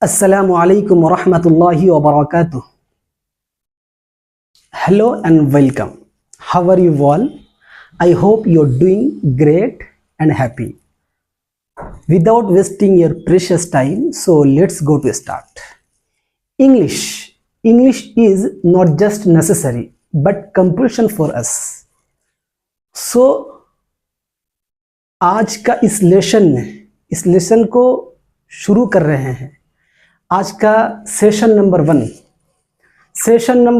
Assalamu alaikum wa rahmatullahi wa barakatuh. Hello and welcome. How are you all? I hope you're doing great and happy. Without wasting your precious time, so let's go to start. English. English is not just necessary but compulsion for us. So आज का इस lesson को शुरू कर रहे हैं। आज का सेशन नंबर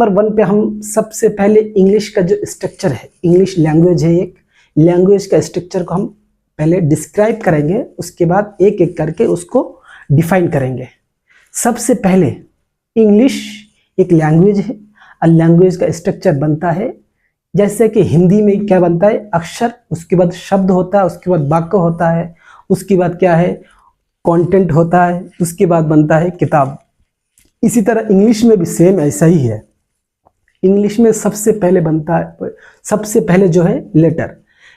1 पे हम सबसे पहले इंग्लिश का जो स्ट्रक्चर है, इंग्लिश लैंग्वेज है, एक लैंग्वेज का स्ट्रक्चर को हम पहले डिस्क्राइब करेंगे, उसके बाद एक एक करके उसको डिफाइन करेंगे। सबसे पहले इंग्लिश एक लैंग्वेज है और लैंग्वेज का स्ट्रक्चर बनता है जैसे कि हिंदी में क्या बनता है, अक्षर, उसके बाद शब्द होता है, उसके बाद वाक्य होता है, उसके बाद क्या है, कंटेंट होता है, उसके बाद बनता है किताब। इसी तरह इंग्लिश में भी सेम ऐसा ही है। इंग्लिश में सबसे पहले जो है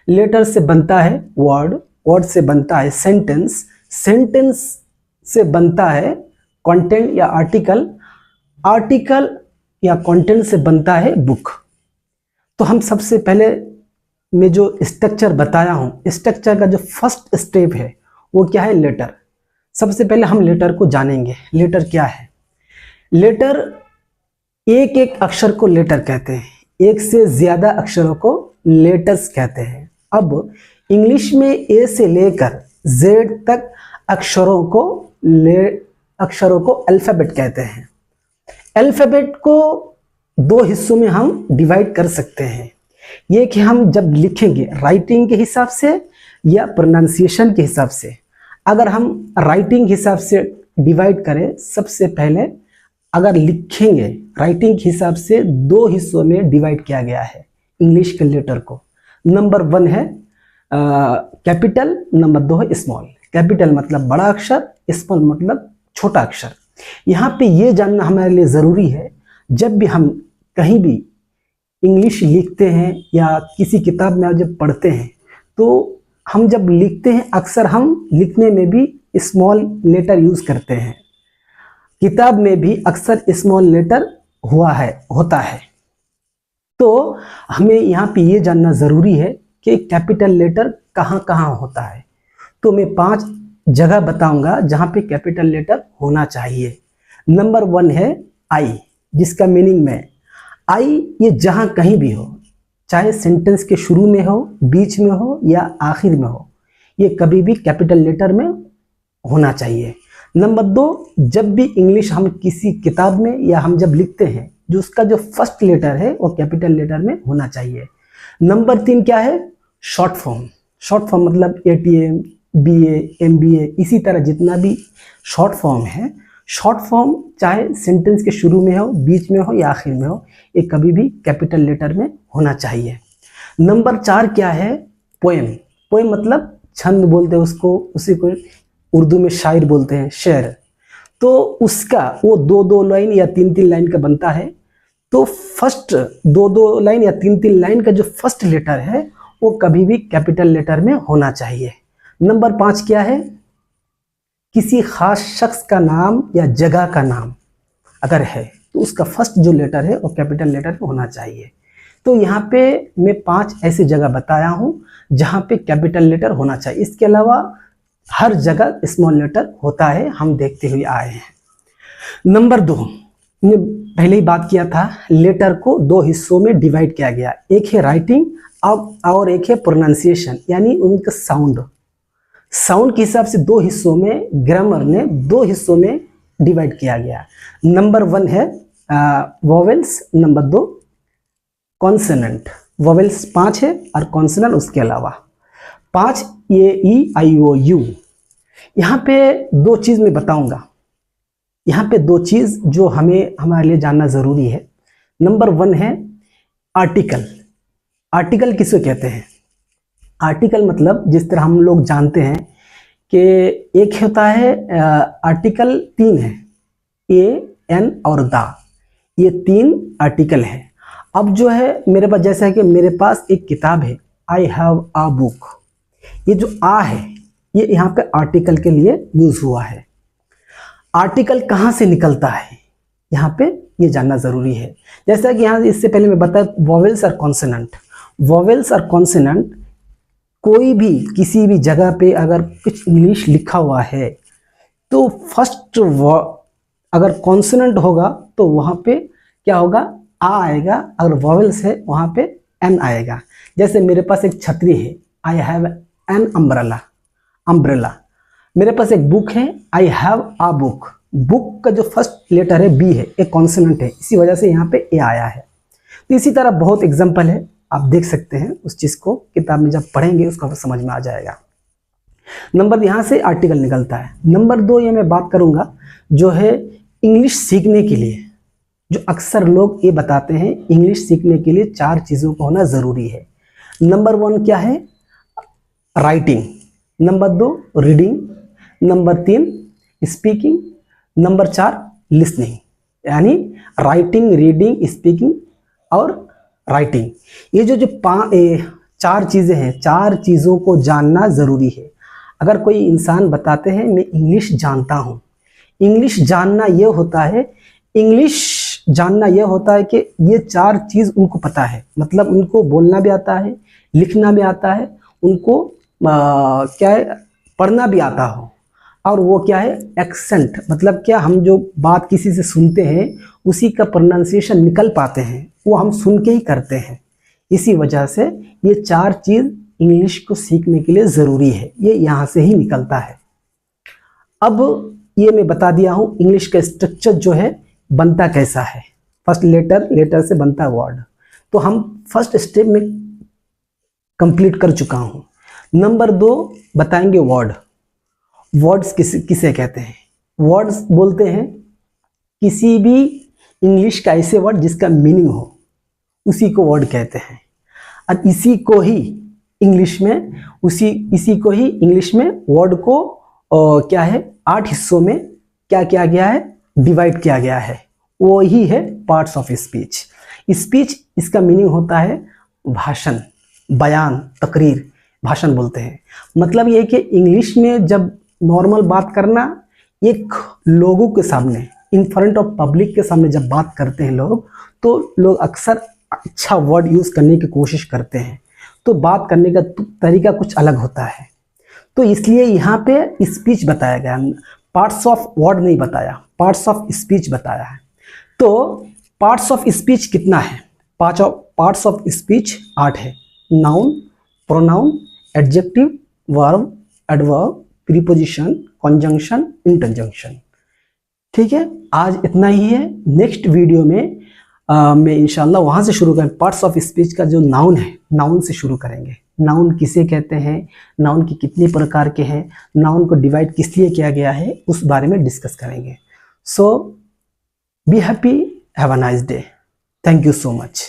लेटर से बनता है वर्ड से बनता है सेंटेंस से बनता है कंटेंट या आर्टिकल या कंटेंट से बनता है बुक। तो हम सबसे पहले मैं जो स्ट्रक्चर बताया हूँ, स्ट्रक्चर का जो फर्स्ट स्टेप है वो क्या है, लेटर। सबसे पहले हम लेटर को जानेंगे। लेटर क्या है? लेटर एक एक अक्षर को लेटर कहते हैं, एक से ज्यादा अक्षरों को लेटर्स कहते हैं। अब इंग्लिश में ए से लेकर जेड तक अक्षरों को अल्फाबेट कहते हैं। अल्फाबेट को 2 हिस्सों में हम डिवाइड कर सकते हैं। ये कि हम जब लिखेंगे राइटिंग के हिसाब से या प्रोनाउंसिएशन के हिसाब से। अगर हम राइटिंग हिसाब से डिवाइड करें, सबसे पहले अगर लिखेंगे राइटिंग के हिसाब से 2 हिस्सों में डिवाइड किया गया है इंग्लिश के लेटर को। नंबर 1 है कैपिटल, नंबर 2 है स्मॉल। कैपिटल मतलब बड़ा अक्षर, स्मॉल मतलब छोटा अक्षर। यहाँ पे ये जानना हमारे लिए ज़रूरी है, जब भी हम कहीं भी इंग्लिश लिखते हैं या किसी किताब में जब पढ़ते हैं तो हम जब लिखते हैं अक्सर हम लिखने में भी स्मॉल लेटर यूज़ करते हैं। किताब में भी अक्सर स्मॉल लेटर होता है। तो हमें यहाँ पे ये जानना ज़रूरी है कि कैपिटल लेटर कहाँ कहाँ होता है। तो मैं 5 जगह बताऊंगा जहाँ पे कैपिटल लेटर होना चाहिए। नंबर 1 है आई, जिसका मीनिंग में आई ये जहाँ कहीं भी हो, चाहे सेंटेंस के शुरू में हो, बीच में हो या आखिर में हो, ये कभी भी कैपिटल लेटर में होना चाहिए। नंबर 2, जब भी इंग्लिश हम किसी किताब में या हम जब लिखते हैं, जो उसका जो फर्स्ट लेटर है वो कैपिटल लेटर में होना चाहिए। नंबर 3 क्या है, शॉर्ट फॉर्म मतलब ATM, BA, MBA, इसी तरह जितना भी शॉर्ट फॉर्म है, शॉर्ट फॉर्म चाहे सेंटेंस के शुरू में हो, बीच में हो या आखिर में हो, ये कभी भी कैपिटल लेटर में होना चाहिए। नंबर 4 क्या है, पोएम मतलब छंद बोलते हैं उसको, उसी को उर्दू में शायर बोलते हैं, शेर। तो उसका वो 2-2 लाइन या 3-3 लाइन का बनता है। तो फर्स्ट 2-2 लाइन या 3-3 लाइन का जो फर्स्ट लेटर है वो कभी भी कैपिटल लेटर में होना चाहिए। नंबर 5 क्या है, किसी खास शख्स का नाम या जगह का नाम अगर है तो उसका फर्स्ट जो लेटर है वो कैपिटल लेटर में होना चाहिए। तो यहाँ पे मैं 5 ऐसी जगह बताया हूँ जहाँ पे कैपिटल लेटर होना चाहिए। इसके अलावा हर जगह स्मॉल लेटर होता है, हम देखते हुए आए हैं। नंबर 2, मैंने पहले ही बात किया था, लेटर को 2 हिस्सों में डिवाइड किया गया। एक है राइटिंग और एक है प्रोनाउंसिएशन, यानी उनका साउंड के हिसाब से 2 हिस्सों में ग्रामर ने 2 हिस्सों में डिवाइड किया गया। नंबर 1 है वोवेल्स, नंबर 2 कॉन्सोनेंट। वोवेल्स 5 है और कॉन्सोनेंट उसके अलावा 5 AEIOU। यहाँ पे 2 चीज़ मैं बताऊंगा, यहाँ पे 2 चीज़ जो हमारे लिए जानना ज़रूरी है। नंबर 1 है आर्टिकल। आर्टिकल किसे कहते हैं? आर्टिकल मतलब जिस तरह हम लोग जानते हैं कि एक होता है आर्टिकल 3 है, A, N और द, ये 3 आर्टिकल है। अब जो है मेरे पास, जैसा है कि मेरे पास एक किताब है, आई हैव अ बुक, ये जो आ है ये यहाँ पे आर्टिकल के लिए यूज हुआ है। आर्टिकल कहाँ से निकलता है, यहाँ पे ये जानना जरूरी है। जैसा कि यहाँ इससे पहले मैं बताया वॉवेल्स और कॉन्सोनेंट। वॉवेल्स और कॉन्सोनेंट कोई भी किसी भी जगह पे अगर कुछ इंग्लिश लिखा हुआ है तो फर्स्ट अगर कॉन्सोनेंट होगा तो वहाँ पे क्या होगा, आ आएगा। अगर वॉवेल्स है वहाँ पे एन आएगा। जैसे मेरे पास एक छतरी है, I have an umbrella, umbrella. मेरे पास एक बुक है, I have a book. Book का जो फर्स्ट लेटर है बी है, एक कॉन्सोनेंट है, इसी वजह से यहाँ पे ए आया है। तो इसी तरह बहुत एग्जाम्पल है, आप देख सकते हैं। उस चीज़ को किताब में जब पढ़ेंगे उसका समझ में आ जाएगा। नंबर यहाँ से आर्टिकल निकलता है। नंबर 2 ये मैं बात करूँगा जो है इंग्लिश सीखने के लिए, जो अक्सर लोग ये बताते हैं इंग्लिश सीखने के लिए 4 चीज़ों का होना ज़रूरी है। नंबर 1 क्या है, writing. Number 2 reading. Number 3 speaking. Number 4 listening. यानी राइटिंग, रीडिंग, स्पीकिंग और राइटिंग। ये जो 4 चीज़ें हैं, 4 चीज़ों को जानना ज़रूरी है। अगर कोई इंसान बताते हैं मैं इंग्लिश जानता हूँ, इंग्लिश जानना ये होता है, इंग्लिश जानना यह होता है कि ये 4 चीज़ उनको पता है, मतलब उनको बोलना भी आता है, लिखना भी आता है, उनको क्या है पढ़ना भी आता हो, और वो क्या है एक्सेंट, मतलब क्या हम जो बात किसी से सुनते हैं उसी का प्रोनाउंसिएशन निकल पाते हैं, वो हम सुन के ही करते हैं। इसी वजह से ये 4 चीज़ इंग्लिश को सीखने के लिए ज़रूरी है, ये यहाँ से ही निकलता है। अब ये मैं बता दिया हूँ इंग्लिश का स्ट्रक्चर जो है बनता कैसा है। फर्स्ट लेटर, लेटर से बनता है वर्ड, तो हम फर्स्ट स्टेप में कंप्लीट कर चुका हूँ। नंबर 2 बताएंगे वर्ड। वर्ड्स किसे कहते हैं? वर्ड्स बोलते हैं किसी भी इंग्लिश का ऐसे वर्ड जिसका मीनिंग हो, उसी को वर्ड कहते हैं। और इसी को ही इंग्लिश में वर्ड को क्या है 8 हिस्सों में क्या किया गया है, डिवाइड किया गया है। वो ही है पार्ट्स ऑफ स्पीच। स्पीच इसका मीनिंग होता है भाषण, बयान, तकरीर, भाषण बोलते हैं। मतलब ये है कि इंग्लिश में जब नॉर्मल बात करना, एक लोगों के सामने, इन फ्रंट ऑफ पब्लिक के सामने जब बात करते हैं लोग, तो लोग अक्सर अच्छा वर्ड यूज़ करने की कोशिश करते हैं, तो बात करने का तरीका कुछ अलग होता है। तो इसलिए यहाँ पे स्पीच बताया गया, पार्ट्स ऑफ वर्ड नहीं बताया, पार्ट्स ऑफ स्पीच बताया है। तो पार्ट्स ऑफ स्पीच कितना है? पार्ट्स ऑफ स्पीच 8 है। Noun, pronoun, adjective, verb, adverb, preposition, conjunction, interjection. ठीक है, आज इतना ही है। नेक्स्ट वीडियो में मैं इंशाल्लाह वहाँ से शुरू करें। पार्ट्स ऑफ स्पीच का जो नाउन है, नाउन से शुरू करेंगे। नाउन किसे कहते हैं, नाउन के कितने प्रकार के हैं, नाउन को डिवाइड किस लिए किया गया है, उस बारे में डिस्कस करेंगे। So be happy, have a nice day. Thank you so much.